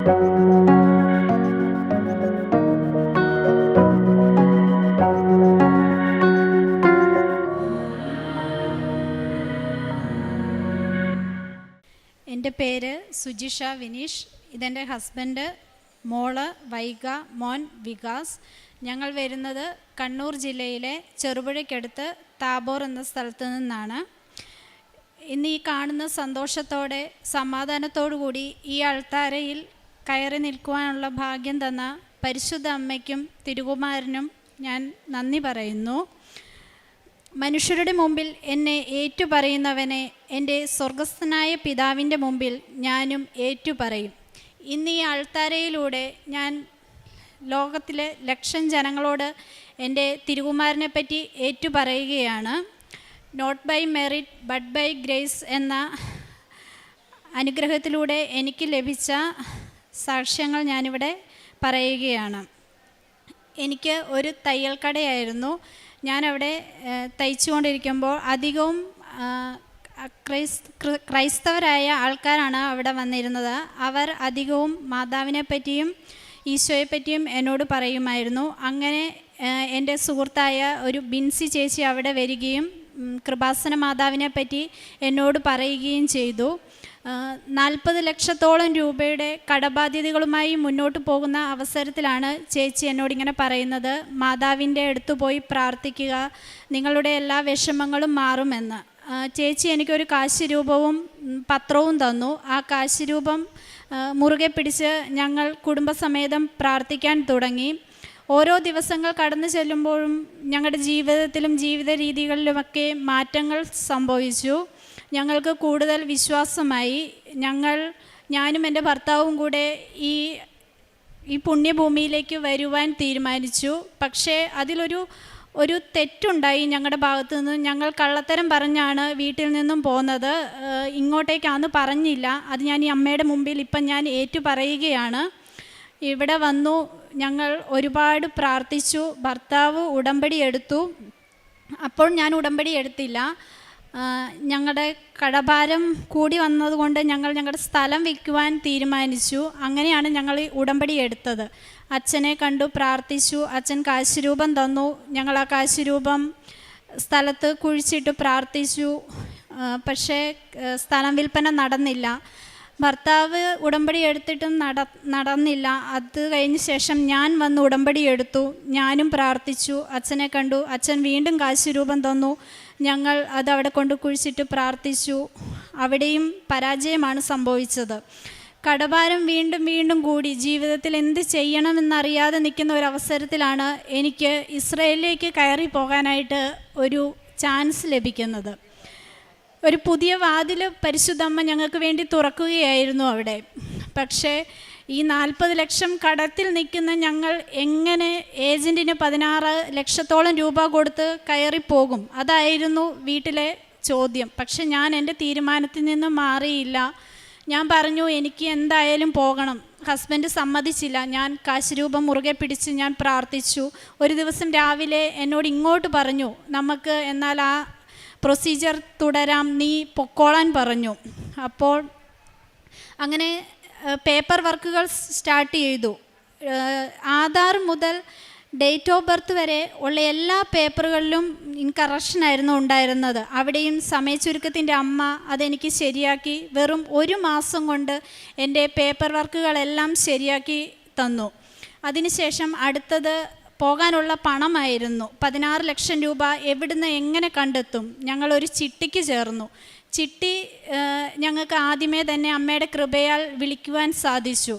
എൻ്റെ പേര് സുജിഷ വിനീഷ്. ഇതെൻ്റെ ഹസ്ബൻഡ്, മോള് വൈഗ, മോൻ വികാസ്. ഞങ്ങൾ വരുന്നത് കണ്ണൂർ ജില്ലയിലെ ചെറുപുഴയ്ക്കടുത്ത് താബോർ എന്ന സ്ഥലത്ത് നിന്നാണ്. ഇന്ന് ഈ കാണുന്ന സന്തോഷത്തോടെ സമാധാനത്തോടു കൂടി ഈ അൾത്താരയിൽ കയറി നിൽക്കുവാനുള്ള ഭാഗ്യം തന്ന പരിശുദ്ധ അമ്മയ്ക്കും തിരുകുമാരനും ഞാൻ നന്ദി പറയുന്നു. മനുഷ്യരുടെ മുമ്പിൽ എന്നെ ഏറ്റുപറയുന്നവനെ എൻ്റെ സ്വർഗസ്ഥനായ പിതാവിൻ്റെ മുമ്പിൽ ഞാനും ഏറ്റുപറയും. ഇന്ന് ഈ അൾത്താരയിലൂടെ ഞാൻ ലോകത്തിലെ ലക്ഷം ജനങ്ങളോട് എൻ്റെ തിരുകുമാരനെ പറ്റി ഏറ്റുപറയുകയാണ്. Not by merit but by grace എന്ന അനുഗ്രഹത്തിലൂടെ എനിക്ക് ലഭിച്ച സാക്ഷ്യങ്ങൾ ഞാനിവിടെ പറയുകയാണ്. എനിക്ക് ഒരു തയ്യൽ കടയായിരുന്നു. ഞാനവിടെ തയ്ച്ചുകൊണ്ടിരിക്കുമ്പോൾ അധികവും ക്രൈസ്തവരായ ആൾക്കാരാണ് അവിടെ വന്നിരുന്നത്. അവർ അധികവും മാതാവിനെ പറ്റിയും ഈശോയെ പറ്റിയും എന്നോട് പറയുമായിരുന്നു. അങ്ങനെ എൻ്റെ സുഹൃത്തായ ഒരു ബിൻസി ചേച്ചി അവിടെ വരികയും കൃപാസന മാതാവിനെ പറ്റി എന്നോട് പറയുകയും ചെയ്തു. 40 ലക്ഷത്തോളം രൂപയുടെ കടബാധ്യതകളുമായി മുന്നോട്ട് പോകുന്ന അവസരത്തിലാണ് ചേച്ചി എന്നോടിങ്ങനെ പറയുന്നത്, മാതാവിൻ്റെ അടുത്ത് പോയി പ്രാർത്ഥിക്കുക, നിങ്ങളുടെ എല്ലാ വിഷമങ്ങളും മാറുമെന്ന്. ചേച്ചി എനിക്കൊരു കാശ് രൂപവും പത്രവും തന്നു. ആ കാശ് രൂപം മുറുകെ പിടിച്ച് ഞങ്ങൾ കുടുംബസമേതം പ്രാർത്ഥിക്കാൻ തുടങ്ങി. ഓരോ ദിവസങ്ങൾ കടന്നു ചെല്ലുമ്പോഴും ഞങ്ങളുടെ ജീവിതത്തിലും ജീവിത രീതികളിലുമൊക്കെ മാറ്റങ്ങൾ സംഭവിച്ചു. ഞങ്ങൾക്ക് കൂടുതൽ വിശ്വാസമായി. ഞാനും എൻ്റെ ഭർത്താവും കൂടെ ഈ പുണ്യഭൂമിയിലേക്ക് വരുവാൻ തീരുമാനിച്ചു. പക്ഷേ അതിലൊരു തെറ്റുണ്ടായി ഞങ്ങളുടെ ഭാഗത്തു നിന്ന്. ഞങ്ങൾ കള്ളത്തരം പറഞ്ഞാണ് വീട്ടിൽ നിന്നും പോന്നത്. ഇങ്ങോട്ടേക്കാന്ന് പറഞ്ഞില്ല. അത് ഞാൻ ഈ അമ്മയുടെ മുമ്പിൽ ഇപ്പം ഞാൻ ഏറ്റു പറയുകയാണ്. ഇവിടെ വന്നു ഞങ്ങൾ ഒരുപാട് പ്രാർത്ഥിച്ചു. ഭർത്താവ് ഉടമ്പടി എടുത്തു. അപ്പോൾ ഞാൻ ഉടമ്പടി എടുത്തില്ല. ഞങ്ങളുടെ കടഭാരം കൂടി വന്നതുകൊണ്ട് ഞങ്ങളുടെ സ്ഥലം വിൽക്കുവാൻ തീരുമാനിച്ചു. അങ്ങനെയാണ് ഞങ്ങൾ ഉടമ്പടി എടുത്തത്. അച്ഛനെ കണ്ടു, പ്രാർത്ഥിച്ചു. അച്ഛൻ കാശ് രൂപം തന്നു. ഞങ്ങൾ ആ കാശ് രൂപം സ്ഥലത്ത് കുഴിച്ചിട്ട് പ്രാർത്ഥിച്ചു. പക്ഷേ സ്ഥലം വിൽപ്പന നടന്നില്ല. ഭർത്താവ് ഉടമ്പടി എടുത്തിട്ടും നടന്നില്ല. അത് കഴിഞ്ഞ ശേഷം ഞാൻ വന്ന് ഉടമ്പടി എടുത്തു. ഞാനും പ്രാർത്ഥിച്ചു. അച്ഛനെ കണ്ടു. അച്ഛൻ വീണ്ടും കാശ് രൂപം തന്നു. ഞങ്ങൾ അതവിടെ കൊണ്ട് കുഴിച്ചിട്ട് പ്രാർത്ഥിച്ചു. അവിടെയും പരാജയമാണ് സംഭവിച്ചത്. കടഭാരം വീണ്ടും വീണ്ടും കൂടി. ജീവിതത്തിൽ എന്ത് ചെയ്യണമെന്നറിയാതെ നിൽക്കുന്ന ഒരവസരത്തിലാണ് എനിക്ക് ഇസ്രയേലിലേക്ക് കയറി പോകാനായിട്ട് ഒരു ചാൻസ് ലഭിക്കുന്നത്. ഒരു പുതിയ വാതിൽ പരിശുദ്ധമ്മ ഞങ്ങൾക്ക് വേണ്ടി തുറക്കുകയായിരുന്നു അവിടെ. പക്ഷേ ഈ 40 ലക്ഷം കടത്തിൽ നിൽക്കുന്ന ഞങ്ങൾ എങ്ങനെ ഏജൻറ്റിന് 16 ലക്ഷത്തോളം രൂപ കൊടുത്ത് കയറിപ്പോകും? അതായിരുന്നു വീട്ടിലെ ചോദ്യം. പക്ഷെ ഞാൻ എൻ്റെ തീരുമാനത്തിൽ നിന്ന് മാറിയില്ല. ഞാൻ പറഞ്ഞു എനിക്ക് എന്തായാലും പോകണം. ഹസ്ബൻഡ് സമ്മതിച്ചില്ല. ഞാൻ കാശ് രൂപം മുറുകെ പിടിച്ച് ഞാൻ പ്രാർത്ഥിച്ചു. ഒരു ദിവസം രാവിലെ എന്നോട് ഇങ്ങോട്ട് പറഞ്ഞു, നമുക്ക് എന്നാൽ ആ പ്രൊസീജിയർ തുടരാം, നീ പൊക്കോളാൻ പറഞ്ഞു. അപ്പോൾ അങ്ങനെ പേപ്പർ വർക്കുകൾ സ്റ്റാർട്ട് ചെയ്തു. ആധാർ മുതൽ ഡേറ്റ് ഓഫ് ബർത്ത് വരെ ഉള്ള എല്ലാ പേപ്പറുകളിലും ഇൻകറക്ഷനായിരുന്നു ഉണ്ടായിരുന്നത്. അവിടെയും സമയച്ചുരുക്കത്തിൻ്റെ അമ്മ അതെനിക്ക് ശരിയാക്കി വെറും 1 മാസം കൊണ്ട് എൻ്റെ പേപ്പർ വർക്കുകളെല്ലാം ശരിയാക്കി തന്നു. അതിനുശേഷം അടുത്തത് പോകാനുള്ള പണമായിരുന്നു. 16 ലക്ഷം രൂപ എവിടുന്ന് എങ്ങനെ കണ്ടെത്തും? ഞങ്ങളൊരു ചിട്ടിക്ക് ചേർന്നു. ചിട്ടി ഞങ്ങൾക്ക് ആദ്യമേ തന്നെ അമ്മയുടെ കൃപയാൽ വിളിക്കുവാൻ സാധിച്ചു.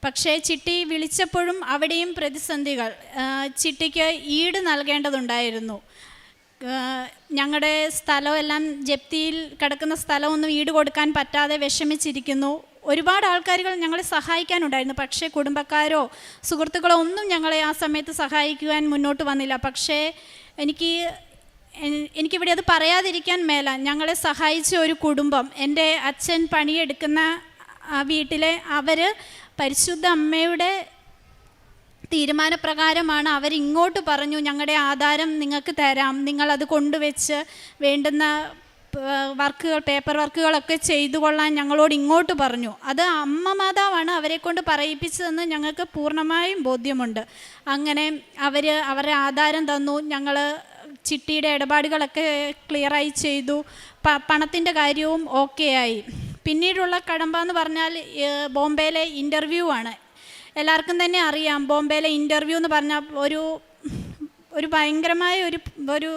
പക്ഷേ ചിട്ടി വിളിച്ചപ്പോഴും അവിടെയും പ്രതിസന്ധികൾ. ചിട്ടിക്ക് ഈട് നൽകേണ്ടതുണ്ടായിരുന്നു. ഞങ്ങളുടെ സ്ഥലമെല്ലാം ജപ്തിയിൽ കിടക്കുന്ന സ്ഥലമൊന്നും ഈട് കൊടുക്കാൻ പറ്റാതെ വിഷമിച്ചിരിക്കുന്നു. ഒരുപാട് ആൾക്കാരുകൾ ഞങ്ങളെ സഹായിക്കാനുണ്ടായിരുന്നു. പക്ഷേ കുടുംബക്കാരോ സുഹൃത്തുക്കളോ ഒന്നും ഞങ്ങളെ ആ സമയത്ത് സഹായിക്കുവാൻ മുന്നോട്ട് വന്നില്ല. പക്ഷേ എനിക്കിവിടെ അത് പറയാതിരിക്കാൻ മേല. ഞങ്ങളെ സഹായിച്ച ഒരു കുടുംബം, എൻ്റെ അച്ഛൻ പണിയെടുക്കുന്ന വീട്ടിലെ അവർ പരിശുദ്ധ അമ്മയുടെ തീരുമാനപ്രകാരമാണ് അവരിങ്ങോട്ട് പറഞ്ഞു, ഞങ്ങളുടെ ആധാരം നിങ്ങൾക്ക് തരാം, നിങ്ങളത് കൊണ്ടുവച്ച് വേണ്ടുന്ന പേപ്പർ വർക്കുകളൊക്കെ ചെയ്തു കൊള്ളാൻ ഞങ്ങളോട് ഇങ്ങോട്ട് പറഞ്ഞു. അത് അമ്മ മാതാവാണ് അവരെ കൊണ്ട് പറയിപ്പിച്ചതെന്ന് ഞങ്ങൾക്ക് പൂർണ്ണമായും ബോധ്യമുണ്ട്. അങ്ങനെ അവരുടെ ആധാരം തന്നു. ഞങ്ങൾ ചിട്ടിയുടെ ഇടപാടുകളൊക്കെ ക്ലിയറായി ചെയ്തു. പണത്തിൻ്റെ കാര്യവും ഓക്കെ ആയി. പിന്നീടുള്ള കടമ്പ എന്ന് പറഞ്ഞാൽ ബോംബെയിലെ ഇൻ്റർവ്യൂ ആണ്. എല്ലാവർക്കും തന്നെ അറിയാം, ബോംബെയിലെ ഇൻ്റർവ്യൂ എന്ന് പറഞ്ഞാൽ ഒരു ഭയങ്കരമായ ഒരു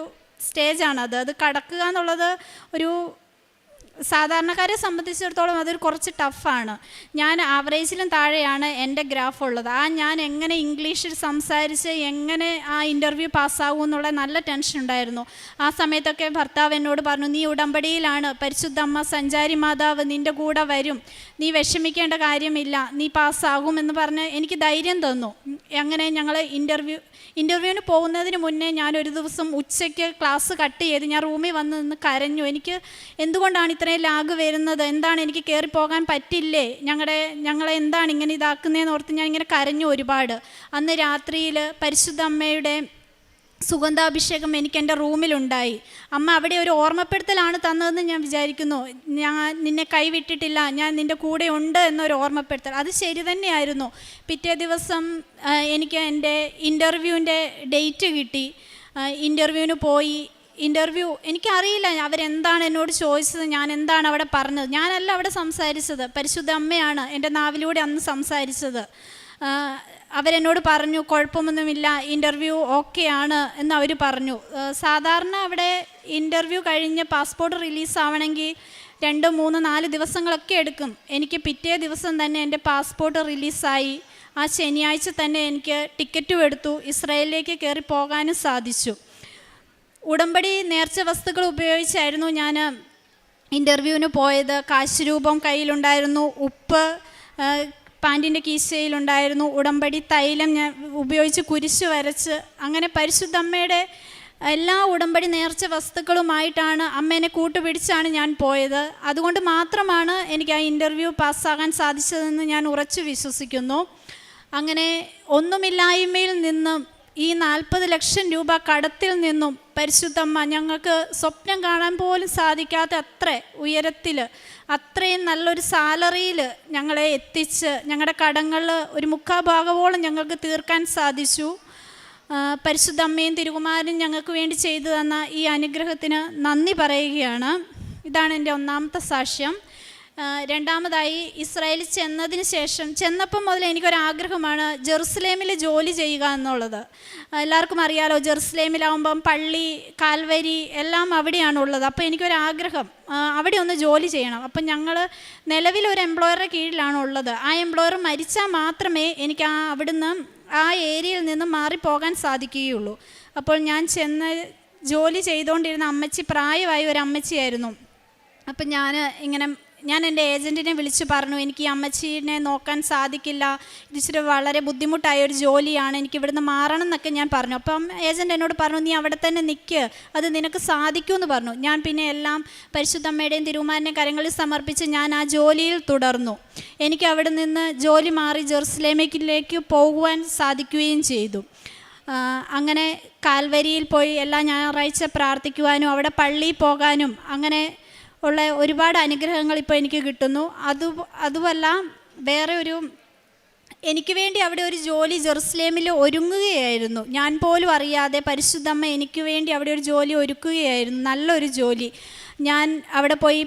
സ്റ്റേജാണത്. അത് കടക്കുക എന്നുള്ളത് ഒരു സാധാരണക്കാരെ സംബന്ധിച്ചിടത്തോളം അതൊരു കുറച്ച് ടഫാണ്. ഞാൻ ആവറേജിലും താഴെയാണ് എൻ്റെ ഗ്രാഫ് ഉള്ളത്. ഞാൻ എങ്ങനെ ഇംഗ്ലീഷിൽ സംസാരിച്ച് എങ്ങനെ ആ ഇൻ്റർവ്യൂ പാസ്സാകും എന്നുള്ള നല്ല ടെൻഷൻ ഉണ്ടായിരുന്നു. ആ സമയത്തൊക്കെ ഭർത്താവ് എന്നോട് പറഞ്ഞു, നീ ഉടമ്പടിയിലാണ്, പരിശുദ്ധ അമ്മ സഞ്ചാരി മാതാവ് നിൻ്റെ കൂടെ വരും, നീ വിഷമിക്കേണ്ട കാര്യമില്ല, നീ പാസ്സാകുമെന്ന് പറഞ്ഞ് എനിക്ക് ധൈര്യം തന്നു. അങ്ങനെ ഞങ്ങൾ ഇൻ്റർവ്യൂവിന് പോകുന്നതിന് മുന്നേ ഞാനൊരു ദിവസം ഉച്ചയ്ക്ക് ക്ലാസ് കട്ട് ചെയ്ത് ഞാൻ റൂമിൽ വന്ന് നിന്ന് കരഞ്ഞു. എനിക്ക് എന്തുകൊണ്ടാണ് ഇത്രയും ലാഗ് വരുന്നത്, എന്താണ് എനിക്ക് കയറിപ്പോകാൻ പറ്റില്ലേ, ഞങ്ങളെ എന്താണ് ഇങ്ങനെ ഇതാക്കുന്നതെന്ന് ഓർത്ത് ഞാൻ ഇങ്ങനെ കരഞ്ഞു ഒരുപാട്. അന്ന് രാത്രിയിൽ പരിശുദ്ധ അമ്മയുടെ സുഗന്ധാഭിഷേകം എനിക്ക് എൻ്റെ റൂമിലുണ്ടായി. അമ്മ അവിടെ ഒരു ഓർമ്മപ്പെടുത്തലാണ് തന്നതെന്ന് ഞാൻ വിചാരിക്കുന്നു. ഞാൻ നിന്നെ കൈവിട്ടിട്ടില്ല, ഞാൻ നിൻ്റെ കൂടെ ഉണ്ട് എന്നൊരു ഓർമ്മപ്പെടുത്തൽ. അത് ശരി തന്നെയായിരുന്നു. പിറ്റേ ദിവസം എനിക്ക് എൻ്റെ ഇൻ്റർവ്യൂവിൻ്റെ ഡേറ്റ് കിട്ടി. ഇൻ്റർവ്യൂവിന് പോയി. എനിക്കറിയില്ല അവരെന്താണ് എന്നോട് ചോദിച്ചത്, ഞാൻ എന്താണ് അവിടെ പറഞ്ഞത്. ഞാനല്ല അവിടെ സംസാരിച്ചത്, പരിശുദ്ധ അമ്മയാണ് എൻ്റെ നാവിലൂടെ അന്ന് സംസാരിച്ചത്. അവരെന്നോട് പറഞ്ഞു കുഴപ്പമൊന്നുമില്ല, ഇൻ്റർവ്യൂ ഓക്കെ ആണ് എന്ന് അവർ പറഞ്ഞു. സാധാരണ അവിടെ ഇൻ്റർവ്യൂ കഴിഞ്ഞ് പാസ്പോർട്ട് റിലീസാവണമെങ്കിൽ 2, 3, 4 ദിവസങ്ങളൊക്കെ എടുക്കും. എനിക്ക് പിറ്റേ ദിവസം തന്നെ എൻ്റെ പാസ്പോർട്ട് റിലീസായി. ആ ശനിയാഴ്ച തന്നെ എനിക്ക് ടിക്കറ്റും എടുത്തു. ഇസ്രായേലിലേക്ക് കയറി പോകാനും സാധിച്ചു. ഉടമ്പടി നേർച്ച വസ്തുക്കൾ ഉപയോഗിച്ചായിരുന്നു ഞാൻ ഇൻ്റർവ്യൂവിന് പോയത്. കാശ് രൂപം കയ്യിലുണ്ടായിരുന്നു, ഉപ്പ് പാൻറ്റിൻ്റെ കീശയിലുണ്ടായിരുന്നു, ഉടമ്പടി തൈലം ഞാൻ ഉപയോഗിച്ച് കുരിശ് വരച്ച്, അങ്ങനെ പരിശുദ്ധ അമ്മയുടെ എല്ലാ ഉടമ്പടി നേർച്ച വസ്തുക്കളുമായിട്ടാണ് അമ്മേനെ കൂട്ടുപിടിച്ചാണ് ഞാൻ പോയത്. അതുകൊണ്ട് മാത്രമാണ് എനിക്ക് ആ ഇൻ്റർവ്യൂ പാസ്സാകാൻ സാധിച്ചതെന്ന് ഞാൻ ഉറച്ചു വിശ്വസിക്കുന്നു. അങ്ങനെ ഒന്നുമില്ലായ്മയിൽ നിന്നും ഈ 40 ലക്ഷം രൂപ കടത്തിൽ നിന്നും പരിശുദ്ധമ്മ ഞങ്ങൾക്ക് സ്വപ്നം കാണാൻ പോലും സാധിക്കാത്ത അത്ര ഉയരത്തിൽ, അത്രയും നല്ലൊരു സാലറിയിൽ ഞങ്ങളെ എത്തിച്ച് ഞങ്ങളുടെ കടങ്ങൾ ഒരു 3/4 ഭാഗമോളം ഞങ്ങൾക്ക് തീർക്കാൻ സാധിച്ചു. പരിശുദ്ധ അമ്മയും തിരുകുമാരനും ഞങ്ങൾക്ക് വേണ്ടി ചെയ്തു തന്ന ഈ അനുഗ്രഹത്തിന് നന്ദി പറയുകയാണ്. ഇതാണ് എൻ്റെ ഒന്നാമത്തെ സാക്ഷ്യം. രണ്ടാമതായി ഇസ്രായേലിൽ ചെന്നപ്പം മുതൽ എനിക്കൊരാഗ്രഹമാണ് ജെറുസലേമിൽ ജോലി ചെയ്യുക എന്നുള്ളത്. എല്ലാവർക്കും അറിയാലോ, ജെറുസലേമിലാവുമ്പം പള്ളി, കാൽവരി എല്ലാം അവിടെയാണുള്ളത്. അപ്പോൾ എനിക്കൊരാഗ്രഹം അവിടെ ഒന്ന് ജോലി ചെയ്യണം. അപ്പം ഞങ്ങൾ നിലവിലൊരു എംപ്ലോയറുടെ കീഴിലാണ് ഉള്ളത്. ആ എംപ്ലോയർ മരിച്ചാൽ മാത്രമേ എനിക്ക് അവിടുന്ന് ആ ഏരിയയിൽ നിന്ന് മാറിപ്പോകാൻ സാധിക്കുകയുള്ളൂ. അപ്പോൾ ഞാൻ ചെന്ന് ജോലി ചെയ്തുകൊണ്ടിരുന്ന അമ്മച്ചി പ്രായമായ ഒരു അമ്മച്ചിയായിരുന്നു. അപ്പം ഞാൻ എൻ്റെ ഏജൻറ്റിനെ വിളിച്ച് പറഞ്ഞു, എനിക്ക് ഈ അമ്മച്ചീനെ നോക്കാൻ സാധിക്കില്ല, ഇച്ചിരി വളരെ ബുദ്ധിമുട്ടായ ഒരു ജോലിയാണ്, എനിക്ക് ഇവിടുന്ന് മാറണം എന്നൊക്കെ ഞാൻ പറഞ്ഞു. അപ്പം ഏജൻറ്റ് എന്നോട് പറഞ്ഞു, നീ അവിടെ തന്നെ നിൽക്ക്, അത് നിനക്ക് സാധിക്കുമെന്ന് പറഞ്ഞു. ഞാൻ പിന്നെ എല്ലാം പരിശുദ്ധമ്മയുടെയും തിരുകുമാരൻ്റെയും കരങ്ങളിൽ സമർപ്പിച്ച് ഞാൻ ആ ജോലിയിൽ തുടർന്നു. എനിക്ക് അവിടെ നിന്ന് ജോലി മാറി ജെറുസലേമിലേക്ക് പോകുവാൻ സാധിക്കുകയും ചെയ്തു. അങ്ങനെ കാൽവരിയിൽ പോയി എല്ലാ ഞായറാഴ്ച പ്രാർത്ഥിക്കുവാനും അവിടെ പള്ളിയിൽ പോകാനും അങ്ങനെ ഉള്ള ഒരുപാട് അനുഗ്രഹങ്ങൾ ഇപ്പോൾ എനിക്ക് കിട്ടുന്നു. അതുമല്ല, വേറെ എനിക്ക് വേണ്ടി അവിടെ ഒരു ജോലി ജെറുസലേമിൽ ഒരുങ്ങുകയായിരുന്നു. ഞാൻ പോലും അറിയാതെ പരിശുദ്ധമ്മ എനിക്ക് വേണ്ടി അവിടെ ഒരു ജോലി ഒരുക്കുകയായിരുന്നു, നല്ലൊരു ജോലി. ഞാൻ അവിടെ പോയി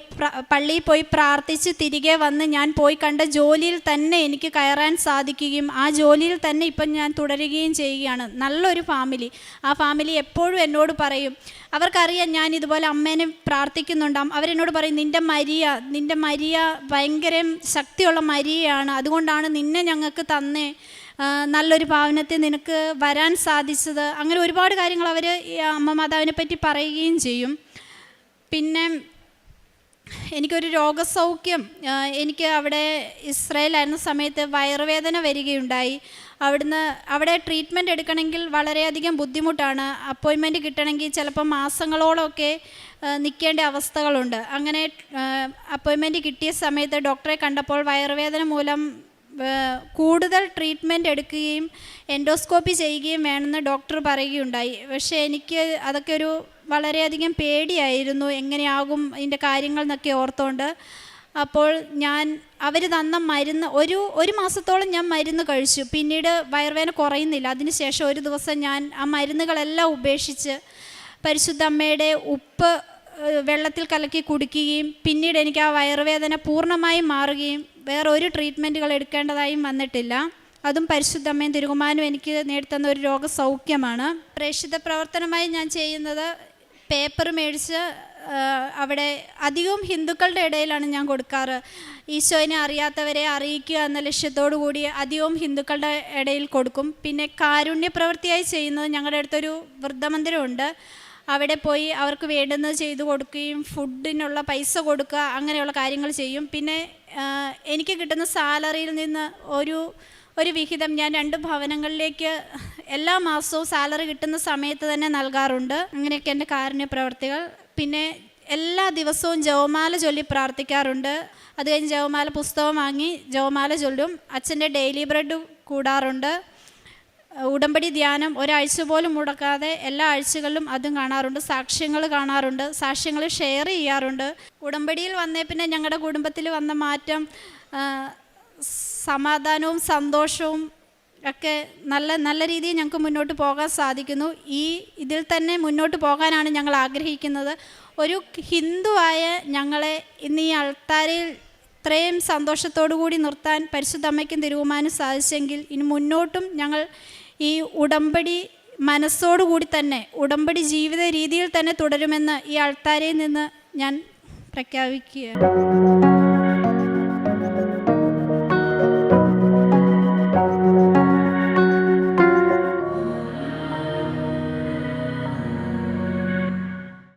പള്ളിയിൽ പോയി പ്രാർത്ഥിച്ച് തിരികെ വന്ന് ഞാൻ പോയി കണ്ട ജോലിയിൽ തന്നെ എനിക്ക് കയറാൻ സാധിക്കുകയും ആ ജോലിയിൽ തന്നെ ഇപ്പം ഞാൻ തുടരുകയും ചെയ്യുകയാണ്. നല്ലൊരു ഫാമിലി. ആ ഫാമിലി എപ്പോഴും എന്നോട് പറയും, അവർക്കറിയാം ഞാൻ ഇതുപോലെ അമ്മേനെ പ്രാർത്ഥിക്കുന്നുണ്ടാകും. അവരെന്നോട് പറയും, നിൻ്റെ മരിയ ഭയങ്കര ശക്തിയുള്ള മരിയയാണ്, അതുകൊണ്ടാണ് നിന്നെ ഞങ്ങൾക്ക് തന്നേ, നല്ലൊരു ഭവനത്തിൽ നിനക്ക് വരാൻ സാധിച്ചത്. അങ്ങനെ ഒരുപാട് കാര്യങ്ങൾ അവർ അമ്മ മാതാവിനെ പറ്റി പറയുകയും ചെയ്യും. പിന്നെ എനിക്കൊരു രോഗസൗഖ്യം, എനിക്ക് അവിടെ ഇസ്രായേലായിരുന്ന സമയത്ത് വയറുവേദന വരികയുണ്ടായി. അവിടെ ട്രീറ്റ്മെൻറ്റ് എടുക്കണമെങ്കിൽ വളരെയധികം ബുദ്ധിമുട്ടാണ്. അപ്പോയിൻമെൻറ്റ് കിട്ടണമെങ്കിൽ ചിലപ്പോൾ മാസങ്ങളോളമൊക്കെ നിൽക്കേണ്ട അവസ്ഥകളുണ്ട്. അങ്ങനെ അപ്പോയിൻമെൻറ്റ് കിട്ടിയ സമയത്ത് ഡോക്ടറെ കണ്ടപ്പോൾ വയറുവേദന മൂലം കൂടുതൽ ട്രീറ്റ്മെൻറ്റ് എടുക്കുകയും എൻഡോസ്കോപ്പി ചെയ്യുകയും വേണമെന്ന് ഡോക്ടർ പറയുകയുണ്ടായി. പക്ഷേ എനിക്ക് അതൊക്കെ ഒരു വളരെയധികം പേടിയായിരുന്നു, എങ്ങനെയാകും ഇതിൻ്റെ കാര്യങ്ങൾ എന്നൊക്കെ ഓർത്തുകൊണ്ട്. അപ്പോൾ അവർ തന്ന മരുന്ന് ഒരു മാസത്തോളം ഞാൻ മരുന്ന് കഴിച്ചു. പിന്നീട് വയറുവേദന കുറയുന്നില്ല. അതിനുശേഷം ഒരു ദിവസം ഞാൻ ആ മരുന്നുകളെല്ലാം ഉപേക്ഷിച്ച് പരിശുദ്ധ അമ്മയുടെ ഉപ്പ് വെള്ളത്തിൽ കലക്കി കുടിക്കുകയും പിന്നീട് എനിക്ക് ആ വയറുവേദന പൂർണ്ണമായും മാറുകയും വേറെ ഒരു ട്രീറ്റ്മെൻറ്റുകൾ എടുക്കേണ്ടതായും വന്നിട്ടില്ല. അതും പരിശുദ്ധ അമ്മയും തിരുകുമാരനും എനിക്ക് നേടിത്തന്ന ഒരു രോഗസൗഖ്യമാണ്. പ്രേക്ഷിത പ്രവർത്തനമായി ഞാൻ ചെയ്യുന്നത് പേപ്പർ മേടിച്ച് അവിടെ അധികവും ഹിന്ദുക്കളുടെ ഇടയിലാണ് ഞാൻ കൊടുക്കാറ്. ഈശോനെ അറിയാത്തവരെ അറിയിക്കുക എന്ന ലക്ഷ്യത്തോടു കൂടി അധികവും ഹിന്ദുക്കളുടെ ഇടയിൽ കൊടുക്കും. പിന്നെ കാരുണ്യ പ്രവൃത്തിയായി ചെയ്യുന്നത് ഞങ്ങളുടെ അടുത്തൊരു വൃദ്ധമന്ദിരമുണ്ട്. അവിടെ പോയി അവർക്ക് വേണ്ടുന്നത് ചെയ്തു കൊടുക്കുകയും ഫുഡിനുള്ള പൈസ കൊടുക്കുക, അങ്ങനെയുള്ള കാര്യങ്ങൾ ചെയ്യും. പിന്നെ എനിക്ക് കിട്ടുന്ന സാലറിയിൽ നിന്ന് ഒരു വിഹിതം ഞാൻ 2 ഭവനങ്ങളിലേക്ക് എല്ലാ മാസവും സാലറി കിട്ടുന്ന സമയത്ത് തന്നെ നൽകാറുണ്ട്. അങ്ങനെയൊക്കെ എൻ്റെ കാരുണ്യ പ്രവർത്തികൾ. പിന്നെ എല്ലാ ദിവസവും ജപമാല ചൊല്ലി പ്രാർത്ഥിക്കാറുണ്ട്. അത് കഴിഞ്ഞ് ജപമാല പുസ്തകം വാങ്ങി ജപമാല ചൊല്ലും. അച്ഛൻ്റെ ഡെയിലി ബ്രെഡ് കൂടാറുണ്ട്. ഉടമ്പടി ധ്യാനം ഒരാഴ്ച പോലും മുടക്കാതെ എല്ലാ ആഴ്ചകളിലും അതും കാണാറുണ്ട്. സാക്ഷ്യങ്ങൾ കാണാറുണ്ട്. സാക്ഷ്യങ്ങൾ ഷെയർ ചെയ്യാറുണ്ട്. ഉടമ്പടിയിൽ വന്നേ പിന്നെ ഞങ്ങളുടെ കുടുംബത്തിൽ വന്ന മാറ്റം, സമാധാനവും സന്തോഷവും ഒക്കെ നല്ല രീതിയിൽ ഞങ്ങൾക്ക് മുന്നോട്ട് പോകാൻ സാധിക്കുന്നു. ഇതിൽ തന്നെ മുന്നോട്ട് പോകാനാണ് ഞങ്ങൾ ആഗ്രഹിക്കുന്നത്. ഒരു ഹിന്ദുവായ ഞങ്ങളെ ഇന്ന് ഈ അൾത്താരയിൽ ഇത്രയും സന്തോഷത്തോടു കൂടി നിർത്താൻ പരിശുദ്ധ അമ്മയ്ക്കും തിരുകുമാരനും സാധിച്ചെങ്കിൽ ഇനി മുന്നോട്ടും ഞങ്ങൾ ഈ ഉടമ്പടി മനസ്സോടുകൂടി തന്നെ, ഉടമ്പടി ജീവിത രീതിയിൽ തന്നെ തുടരുമെന്ന് ഈ അൾത്താരയിൽ നിന്ന് ഞാൻ പ്രഖ്യാപിക്കുകയാണ്.